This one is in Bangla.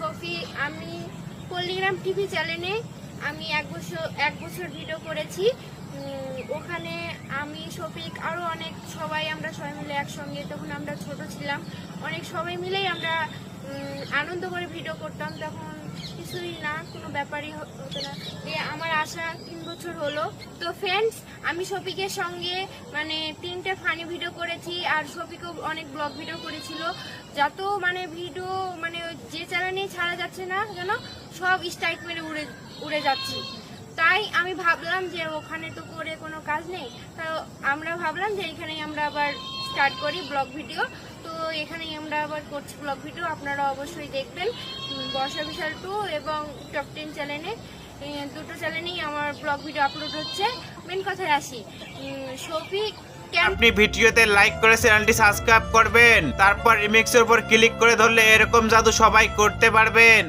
শফিক, আমি পল্লীগ্রাম টিভি চ্যানেলে আমি এক বছর ভিডিও করেছি। ওখানে আমি শফিক আরও অনেক সবাই আমরা সবাই মিলে একসঙ্গে, তখন আমরা ছোট ছিলাম, অনেক সবাই মিলেই আমরা আনন্দ করে ভিডিও করতাম। তখন কিছুই না, কোনো ব্যাপারই হতো না। আমার আসা 3 বছর হলো। তো ফ্রেন্ডস, আমি শফিকের সঙ্গে মানে 3টে ফানি ভিডিও করেছি, আর শফিকও অনেক ব্লগ ভিডিও করেছিল। যত মানে ভিডিও মানে যে চ্যানেলে ছাড়া যাচ্ছে না যেন সব স্ট্রাইক মেরে উড়ে যাচ্ছে। তাই আমি ভাবলাম যে ওখানে তো করে কোনো কাজ নেই, তো আমরা ভাবলাম যে এখানেই আমরা আবার স্টার্ট করি ব্লগ ভিডিও। তো এখানেই আমরা আবার করছি ব্লগ ভিডিও, আপনারা অবশ্যই দেখবেন। বর্ষা বিশাল 2 এবং টপ 10 চ্যানেলে, দুটো চ্যানেলেই আমার ব্লগ ভিডিও আপলোড হচ্ছে। মেন কথায় আসি, শফিক আপনি ভিডিওতে লাইক করে চ্যানেলটি সাবস্ক্রাইব করবেন, তারপর রিমিক্সের উপর ক্লিক করে ধরলে এরকম জাদু সবাই করতে পারবেন।